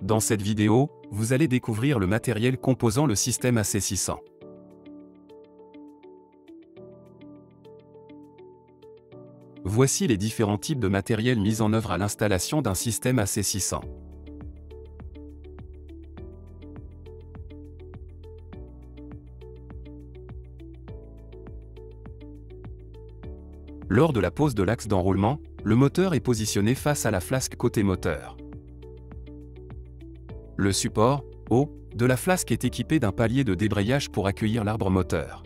Dans cette vidéo, vous allez découvrir le matériel composant le système AC600. Voici les différents types de matériel mis en œuvre à l'installation d'un système AC600. Lors de la pose de l'axe d'enroulement, le moteur est positionné face à la flasque côté moteur. Le support, haut, de la flasque est équipé d'un palier de débrayage pour accueillir l'arbre moteur.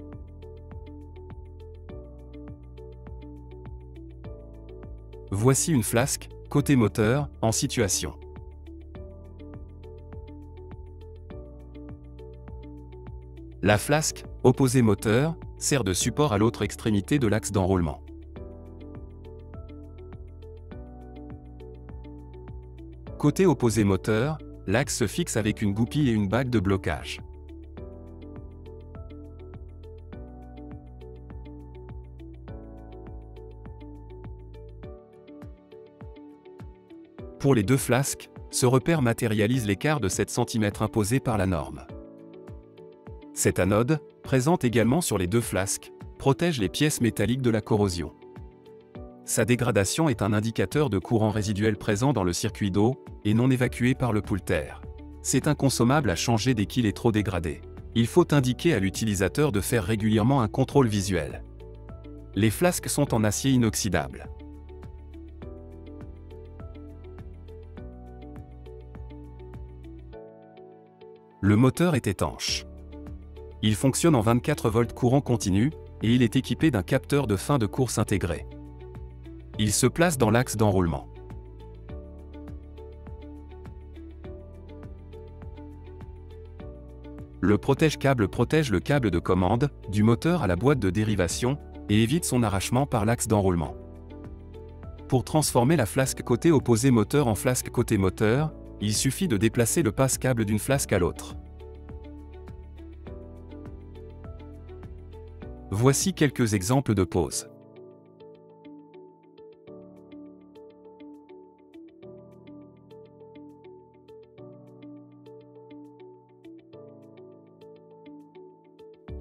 Voici une flasque, côté moteur, en situation. La flasque, opposé moteur, sert de support à l'autre extrémité de l'axe d'enroulement. Côté opposé moteur, l'axe se fixe avec une goupille et une bague de blocage. Pour les deux flasques, ce repère matérialise l'écart de 7 cm imposé par la norme. Cette anode, présente également sur les deux flasques, protège les pièces métalliques de la corrosion. Sa dégradation est un indicateur de courant résiduel présent dans le circuit d'eau, et non évacué par le poulter. C'est inconsommable à changer dès qu'il est trop dégradé. Il faut indiquer à l'utilisateur de faire régulièrement un contrôle visuel. Les flasques sont en acier inoxydable. Le moteur est étanche. Il fonctionne en 24 volts courant continu, et il est équipé d'un capteur de fin de course intégré. Il se place dans l'axe d'enroulement. Le protège-câble protège le câble de commande, du moteur à la boîte de dérivation, et évite son arrachement par l'axe d'enroulement. Pour transformer la flasque côté opposé moteur en flasque côté moteur, il suffit de déplacer le passe-câble d'une flasque à l'autre. Voici quelques exemples de pose.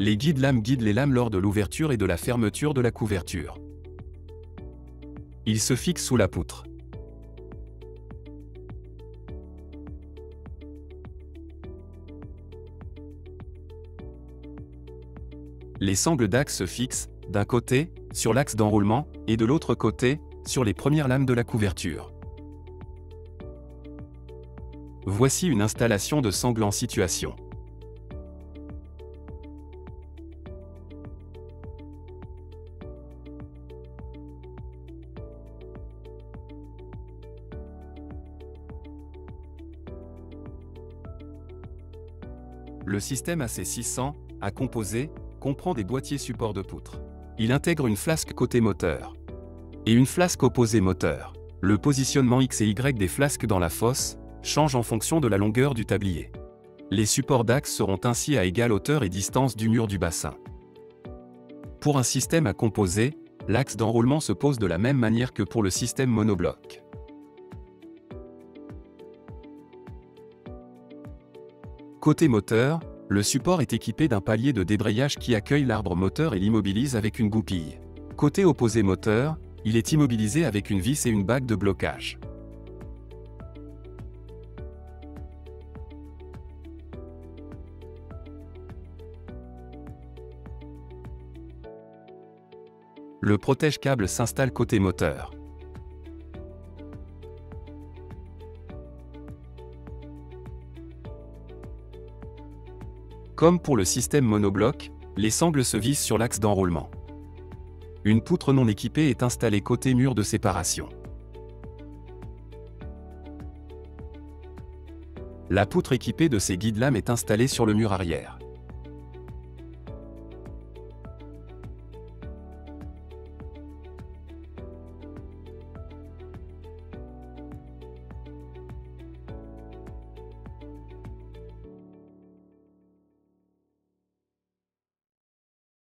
Les guides-lames guident les lames lors de l'ouverture et de la fermeture de la couverture. Ils se fixent sous la poutre. Les sangles d'axe se fixent, d'un côté, sur l'axe d'enroulement, et de l'autre côté, sur les premières lames de la couverture. Voici une installation de sangles en situation. Le système AC600, à composer, comprend des boîtiers support de poutre. Il intègre une flasque côté moteur et une flasque opposé moteur. Le positionnement X et Y des flasques dans la fosse change en fonction de la longueur du tablier. Les supports d'axe seront ainsi à égale hauteur et distance du mur du bassin. Pour un système à composer, l'axe d'enroulement se pose de la même manière que pour le système monobloc. Côté moteur, le support est équipé d'un palier de débrayage qui accueille l'arbre moteur et l'immobilise avec une goupille. Côté opposé moteur, il est immobilisé avec une vis et une bague de blocage. Le protège-câble s'installe côté moteur. Comme pour le système monobloc, les sangles se vissent sur l'axe d'enroulement. Une poutre non équipée est installée côté mur de séparation. La poutre équipée de ces guides-lames est installée sur le mur arrière.